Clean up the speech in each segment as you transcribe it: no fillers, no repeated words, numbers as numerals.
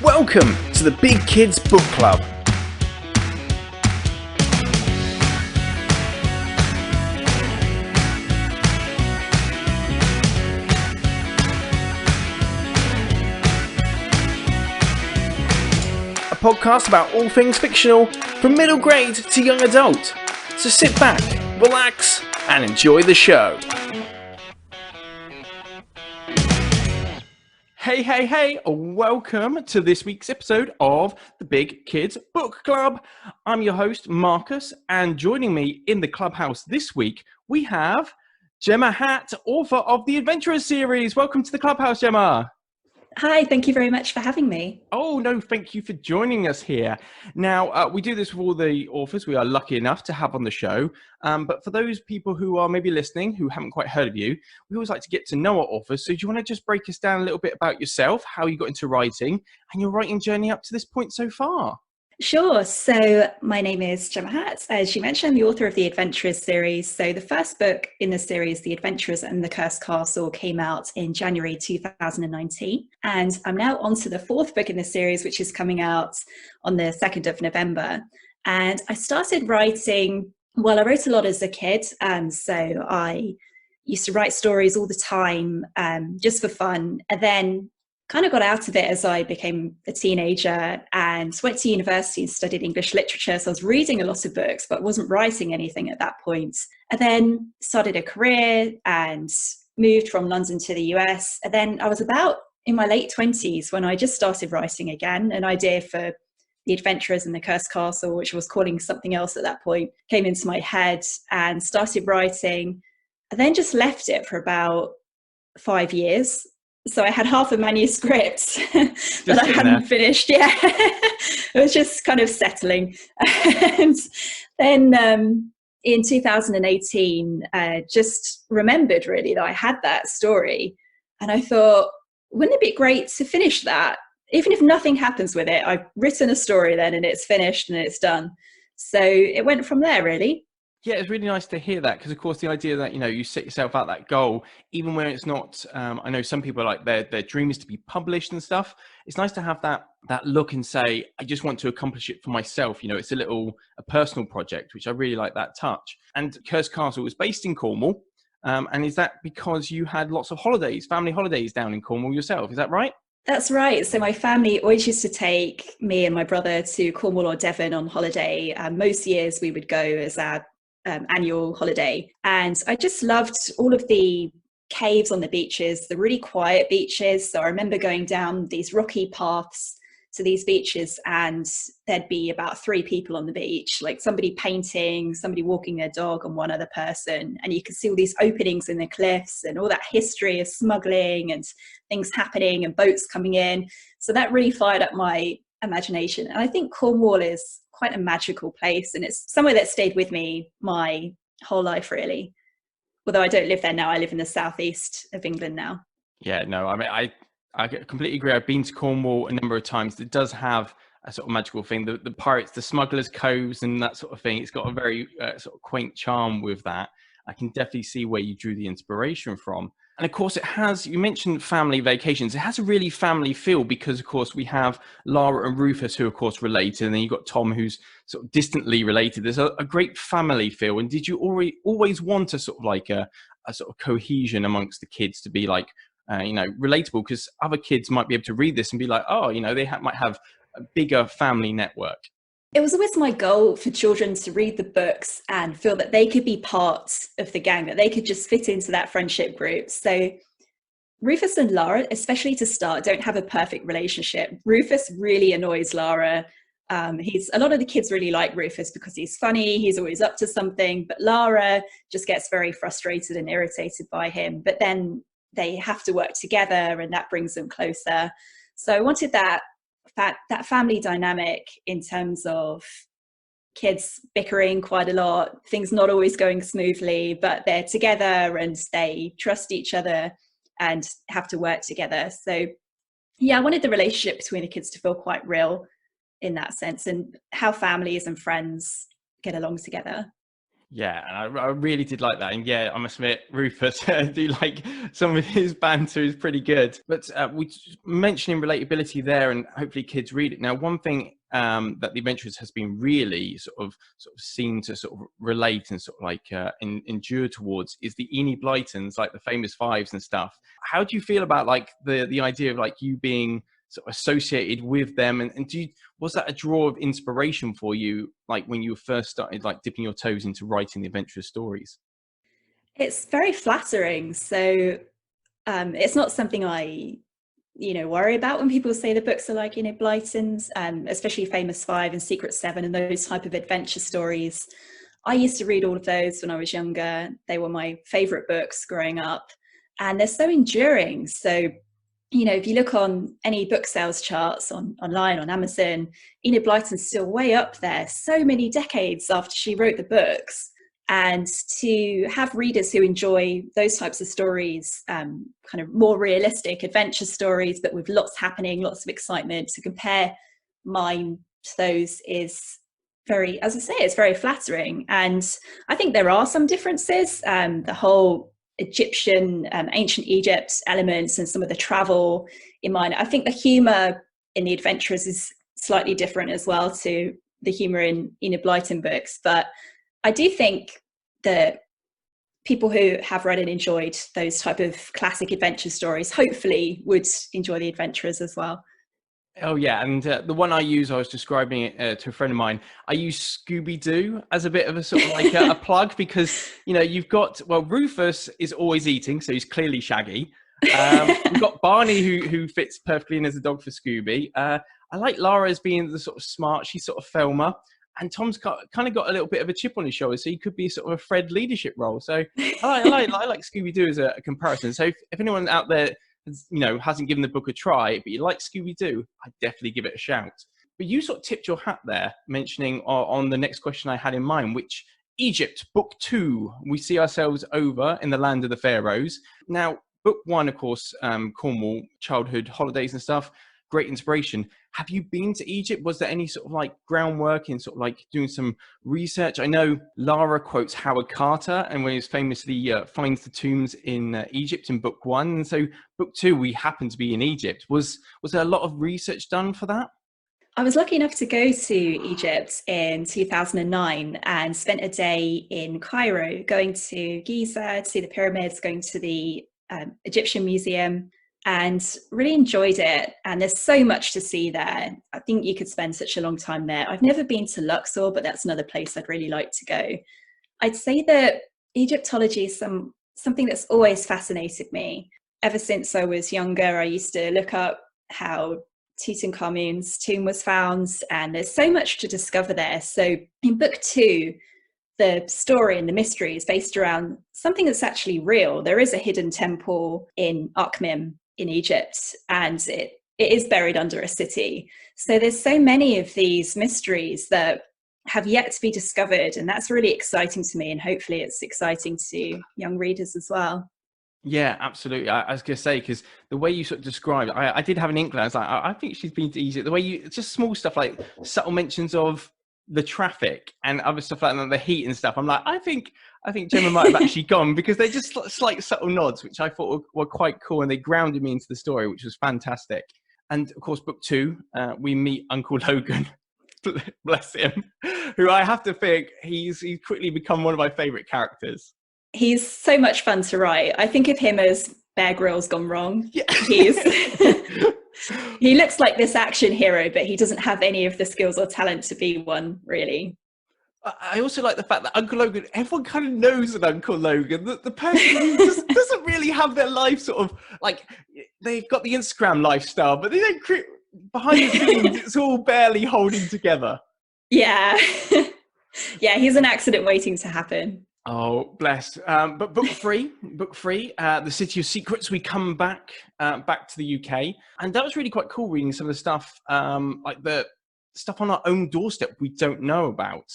Welcome to the Big Kids Book Club. A podcast about all things fictional from middle grade to young adult. So sit back, relax, and enjoy the show. Hey, welcome to this week's episode of the Big Kids Book Club. I'm your host, Marcus, and joining me in the clubhouse this week, we have Jemma Hatt, author of the Adventurers series. Welcome to the clubhouse, Jemma. Hi, thank you very much for having me. Oh, no, thank you for joining us here. Now, we do this with all the authors we are lucky enough to have on the show. But for those people who are maybe listening, who haven't quite heard of you, we always like to get to know our authors. So do you want to just break us down a little bit about yourself, how you got into writing, and your writing journey up to this point so far? Sure. So my name is Jemma Hatt. As you mentioned, the author of the Adventurers series. So the first book in the series, The Adventurers and the Cursed Castle, came out in January 2019. And I'm now on to the fourth book in the series, which is coming out on the 2nd of November. And I started writing, well, I wrote a lot as a kid. And so I used to write stories all the time, just for fun. And then kind of got out of it as I became a teenager and went to university and studied English literature. So I was reading a lot of books, but wasn't writing anything at that point. And then started a career and moved from London to the US. And then I was about in my late 20s when I just started writing again. An idea for The Adventurers and the Cursed Castle, which I was calling something else at that point, came into my head and started writing. And then just left it for about 5 years. So I had half a manuscript that I hadn't finished. Yeah, it was just kind of settling. And then in 2018, just remembered really that I had that story. And I thought, wouldn't it be great to finish that? Even if nothing happens with it, I've written a story then and it's finished and it's done. So it went from there, really. Yeah, it's really nice to hear that because, of course, the idea that, you set yourself out that goal, even when it's not, I know some people like their dream is to be published and stuff. It's nice to have that look and say, I just want to accomplish it for myself. It's a personal project, which I really like that touch. And Cursed Castle was based in Cornwall. And is that because you had lots of holidays, family holidays down in Cornwall yourself? Is that right? That's right. So my family always used to take me and my brother to Cornwall or Devon on holiday. Most years we would go as our annual holiday. And I just loved all of the caves on the beaches, the really quiet beaches. So I remember going down these rocky paths to these beaches and there'd be about 3 people on the beach, like somebody painting, somebody walking their dog and one other person. And you could see all these openings in the cliffs and all that history of smuggling and things happening and boats coming in. So that really fired up my imagination. And I think Cornwall is quite a magical place and it's somewhere that stayed with me my whole life, really. Although I don't live there now, I live in the southeast of England now. Yeah, no, I mean, I completely agree. I've been to Cornwall a number of times. It does have a sort of magical thing. The pirates, the smugglers' coves and that sort of thing. It's got a very sort of quaint charm with that. I can definitely see where you drew the inspiration from. And of course, it has, you mentioned family vacations. It has a really family feel because, of course, we have Lara and Rufus, who, of course, related. And then you've got Tom, who's sort of distantly related. There's a great family feel. And did you always want a sort of like a sort of cohesion amongst the kids to be like, relatable? Because other kids might be able to read this and be like, oh, they might have a bigger family network. It was always my goal for children to read the books and feel that they could be part of the gang, that they could just fit into that friendship group. So Rufus and Lara, especially to start, don't have a perfect relationship. Rufus really annoys Lara. A lot of the kids really like Rufus because he's funny, he's always up to something, but Lara just gets very frustrated and irritated by him. But then they have to work together and that brings them closer. So I wanted that family dynamic in terms of kids bickering quite a lot, things not always going smoothly, but they're together and they trust each other and have to work together. So yeah, I wanted the relationship between the kids to feel quite real in that sense and how families and friends get along together. Yeah, and I really did like that. And yeah, I must admit, Rufus, I do like some of his banter is pretty good. But we mentioning relatability there, and hopefully kids read it. Now, one thing that the Adventurers has been really sort of seen to sort of relate and sort of like endure towards is the Enid Blytons, like the famous fives and stuff. How do you feel about like the idea of like you being sort of associated with them, and was that a draw of inspiration for you, like when you first started like dipping your toes into writing the adventurous stories? It's very flattering. So it's not something I, worry about when people say the books are like, Blytons, especially Famous Five and Secret Seven and those type of adventure stories. I used to read all of those when I was younger. They were my favorite books growing up, and they're so enduring. So, if you look on any book sales charts online on Amazon, Enid Blyton's still way up there, so many decades after she wrote the books. And to have readers who enjoy those types of stories, kind of more realistic adventure stories, but with lots happening, lots of excitement, to compare mine to those is very, as I say, it's very flattering. And I think there are some differences. The whole Egyptian, ancient Egypt elements and some of the travel in mine. I think the humour in the Adventurers is slightly different as well to the humour in Enid Blyton books. But I do think that people who have read and enjoyed those type of classic adventure stories hopefully would enjoy the Adventurers as well. Oh yeah, and the one I use, I was describing it to a friend of mine. I use Scooby Doo as a bit of a sort of like a plug, because you've got, well, Rufus is always eating, so he's clearly Shaggy. We've got Barney who fits perfectly in as a dog for Scooby. I like Lara as being the sort of smart, she's sort of Thelma, and Tom's kind of got a little bit of a chip on his shoulder, so he could be sort of a Fred leadership role. So I like Scooby Doo as a comparison. So if anyone out there hasn't given the book a try, but you like Scooby-Doo, I'd definitely give it a shout. But you sort of tipped your hat there, mentioning on the next question I had in mind, which Egypt, book 2, we see ourselves over in the land of the pharaohs. Now, book 1, of course, Cornwall, childhood holidays and stuff, great inspiration. Have you been to Egypt? Was there any sort of like groundwork in sort of like doing some research? I know Lara quotes Howard Carter, and when he's famously finds the tombs in Egypt in book 1. And so book 2, we happen to be in Egypt. Was there a lot of research done for that? I was lucky enough to go to Egypt in 2009 and spent a day in Cairo, going to Giza, to see the pyramids, going to the Egyptian Museum, and really enjoyed it. And there's so much to see there. I think you could spend such a long time there. I've never been to Luxor, but that's another place I'd really like to go. I'd say that Egyptology is something that's always fascinated me. Ever since I was younger, I used to look up how Tutankhamun's tomb was found, and there's so much to discover there. So in book 2, the story and the mystery is based around something that's actually real. There is a hidden temple in Akhmim in Egypt, and it is buried under a city. So there's so many of these mysteries that have yet to be discovered, and that's really exciting to me, and hopefully it's exciting to young readers as well. Yeah, absolutely. I was going to say, because the way you sort of described, I did have an inkling. I was like, I think she's been to Egypt. The way just small stuff like subtle mentions of the traffic and other stuff like that, the heat and stuff. I'm like, I think Gemma might have actually gone, because they're just slight subtle nods, which I thought were quite cool, and they grounded me into the story, which was fantastic. And of course, book 2, we meet Uncle Logan, bless him, who I have to think he's quickly become one of my favourite characters. He's so much fun to write. I think of him as Bear Grylls gone wrong. Yeah. He looks like this action hero, but he doesn't have any of the skills or talent to be one, really. I also like the fact that Uncle Logan, everyone kind of knows an Uncle Logan. The person who just doesn't really have their life sort of like, they've got the Instagram lifestyle, but they don't behind the scenes, it's all barely holding together. Yeah. Yeah, he's an accident waiting to happen. Oh, bless. But book 3, The City of Secrets, we come back to the UK. And that was really quite cool, reading some of the stuff, like the stuff on our own doorstep we don't know about.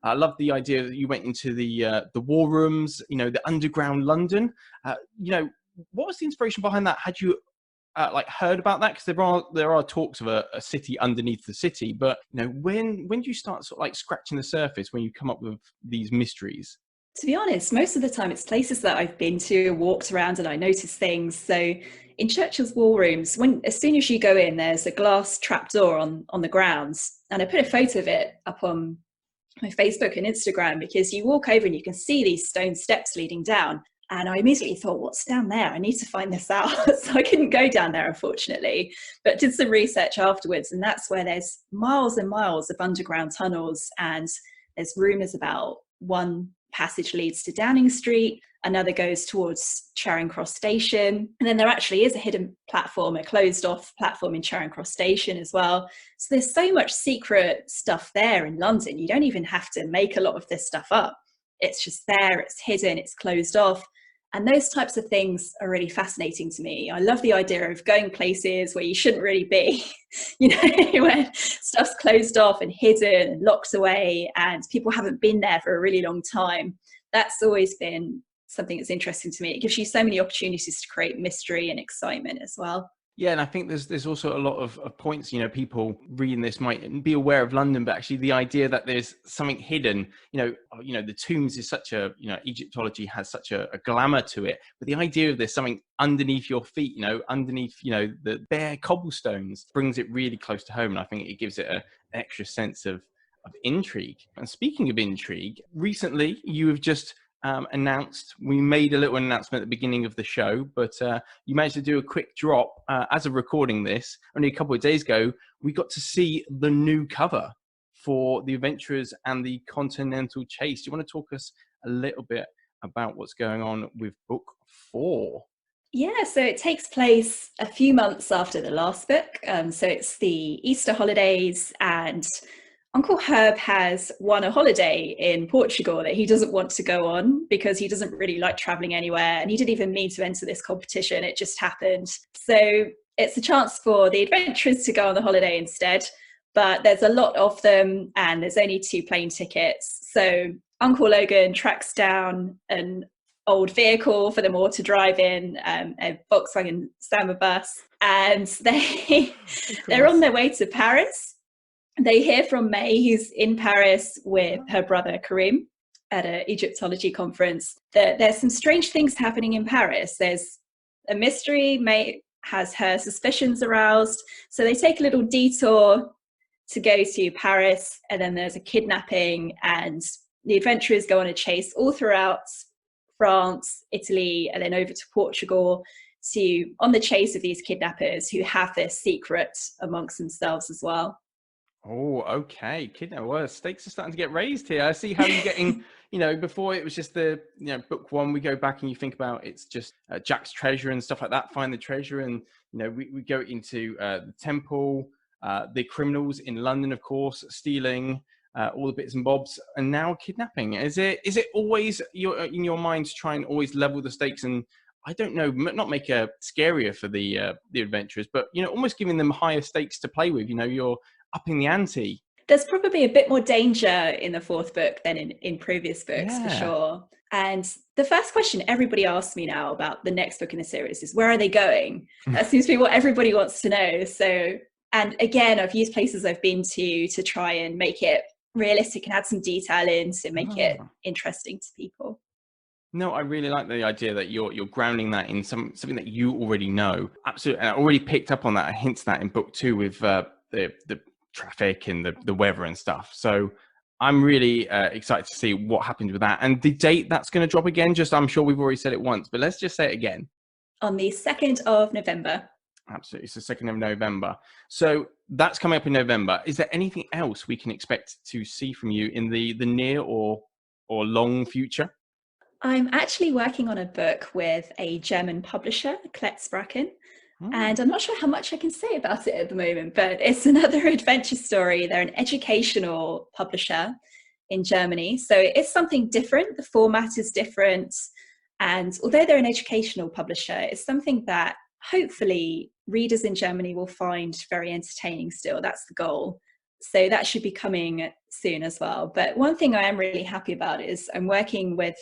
I love the idea that you went into the war rooms, the underground London. What was the inspiration behind that? Had you like heard about that? Because there are talks of a city underneath the city, but you know, when do you start sort of like scratching the surface when you come up with these mysteries? To be honest, most of the time it's places that I've been to, walked around, and I notice things. So in Churchill's wall rooms, as soon as you go in, there's a glass trapdoor on the grounds, and I put a photo of it up on my Facebook and Instagram, because you walk over and you can see these stone steps leading down. And I immediately thought, what's down there? I need to find this out. So I couldn't go down there, unfortunately, but did some research afterwards. And that's where there's miles and miles of underground tunnels. And there's rumours about one passage leads to Downing Street, another goes towards Charing Cross Station. And then there actually is a hidden platform, a closed off platform in Charing Cross Station as well. So there's so much secret stuff there in London. You don't even have to make a lot of this stuff up. It's just there, it's hidden, it's closed off. And those types of things are really fascinating to me. I love the idea of going places where you shouldn't really be, you know, where stuff's closed off and hidden and locked away and people haven't been there for a really long time. That's always been something that's interesting to me. It gives you so many opportunities to create mystery and excitement as well. Yeah, and I think there's also a lot of points, you know, people reading this might be aware of London, but actually the idea that there's something hidden, you know, the tombs is such a, you know, Egyptology has such a glamour to it, but the idea of there's something underneath your feet, you know, underneath, you know, the bare cobblestones brings it really close to home. And I think it gives it an extra sense of intrigue. And speaking of intrigue, recently you have just announced, we made a little announcement at the beginning of the show, but you managed to do a quick drop as of recording this only a couple of days ago. We got to see the new cover for The Adventurers and the Continental Chase. Do you want to talk us a little bit about what's going on with book 4? Yeah, so it takes place a few months after the last book. So it's the Easter holidays, and Uncle Herb has won a holiday in Portugal that he doesn't want to go on because he doesn't really like traveling anywhere. And he didn't even mean to enter this competition. It just happened. So it's a chance for the adventurers to go on the holiday instead. But there's a lot of them and there's only 2 plane tickets. So Uncle Logan tracks down an old vehicle for them all to drive in, a Volkswagen Samba bus. And they're on their way to Paris. They hear from May, who's in Paris with her brother Karim at an Egyptology conference, that there's some strange things happening in Paris. There's a mystery. May has her suspicions aroused. So they take a little detour to go to Paris, and then there's a kidnapping, and the adventurers go on a chase all throughout France, Italy, and then over to Portugal on the chase of these kidnappers who have their secret amongst themselves as well. Oh, okay. Kidnap. Well, stakes are starting to get raised here. I see how you're getting, you know, before it was just the, you know, book 1, we go back and you think about it's just Jack's treasure and stuff like that, find the treasure. And, you know, we go into the temple, the criminals in London, of course, stealing all the bits and bobs, and now kidnapping. Is it always in your mind to try and always level the stakes and, I don't know, not make it scarier for the adventurers, but, you know, almost giving them higher stakes to play with? You know, you're upping the ante. There's probably a bit more danger in the 4th book than in previous books, for sure. And the first question everybody asks me now about the next book in the series is, where are they going? That seems to be what everybody wants to know. So, and again, I've used places I've been to try and make it realistic and add some detail in to make it interesting to people. No, I really like the idea that you're grounding that in something that you already know. Absolutely. And I already picked up on that. I hinted that in book 2 with the traffic and the weather and stuff. So I'm really excited to see what happens with that. And the date that's going to drop again, just, I'm sure we've already said it once, but let's just say it again. On the 2nd of November. Absolutely. It's the 2nd of November. So that's coming up in November. Is there anything else we can expect to see from you in the near or long future? I'm actually working on a book with a German publisher, Kletzbracken. And I'm not sure how much I can say about it at the moment, but it's another adventure story. They're an educational publisher in Germany. So it's something different. The format is different. And although they're an educational publisher, it's something that hopefully readers in Germany will find very entertaining still. That's the goal. So that should be coming soon as well. But one thing I am really happy about is I'm working with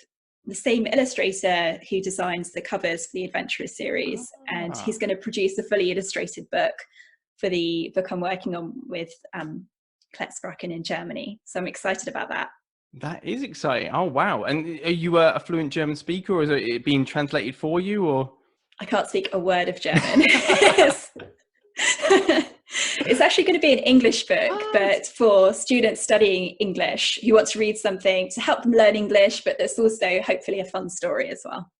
the same illustrator who designs the covers for the Adventurers series, and he's going to produce a fully illustrated book for the book I'm working on with Kletzbracken in Germany. So I'm excited about that. That is exciting. Oh, wow. And are you a fluent German speaker, or is it being translated for you, or? I can't speak a word of German. It's actually going to be an English book, but for students studying English who want to read something to help them learn English, but there's also hopefully a fun story as well.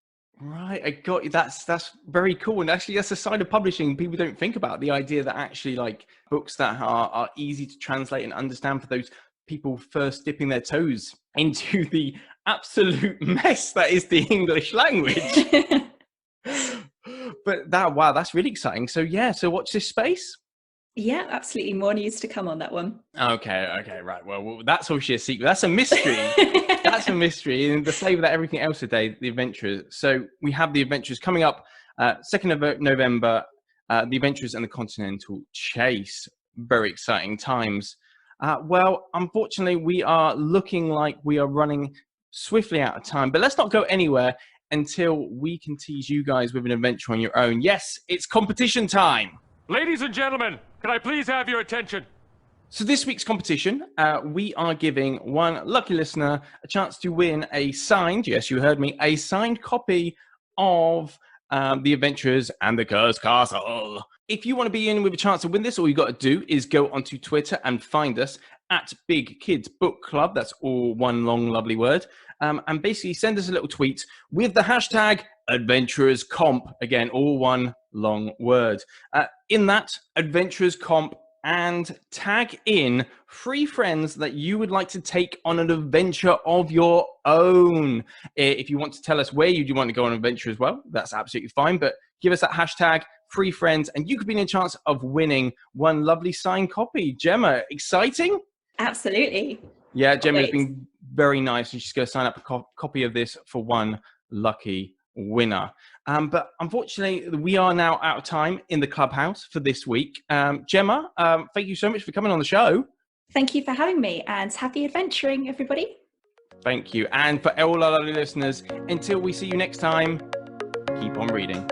Right, I got you. That's very cool. And actually, that's a side of publishing people don't think about, the idea that actually like books that are easy to translate and understand for those people first dipping their toes into the absolute mess that is the English language. But wow, that's really exciting. So yeah, so watch this space. Yeah, absolutely. More news to come on that one. Okay, right. Well, that's obviously a secret. That's a mystery. That's a mystery. And the flavour that everything else today, the Adventurers. So we have the Adventurers coming up 2nd of November, the Adventurers and the Continental Chase. Very exciting times. Well, unfortunately, we are looking like we are running swiftly out of time. But let's not go anywhere until we can tease you guys with an adventure on your own. Yes, it's competition time. Ladies and gentlemen, can I please have your attention? So this week's competition, we are giving one lucky listener a chance to win a signed, yes, you heard me, a signed copy of The Adventurers and the Cursed Castle. If you want to be in with a chance to win this, all you got to do is go onto Twitter and find us at Big Kids Book Club. That's all one long, lovely word. And basically send us a little tweet with the hashtag Adventurers Comp. Again, all one long word. In that, Adventurers Comp, and tag in 3 friends that you would like to take on an adventure of your own. If you want to tell us where you do want to go on an adventure as well, that's absolutely fine. But give us that hashtag 3 friends, and you could be in a chance of winning one lovely signed copy. Gemma, exciting? Absolutely. Yeah, Gemma has been very nice, and she's going to sign up a copy of this for one lucky winner. But unfortunately, we are now out of time in the clubhouse for this week. Gemma, thank you so much for coming on the show. Thank you for having me, and happy adventuring, everybody. Thank you. And for all our lovely listeners, until we see you next time, keep on reading.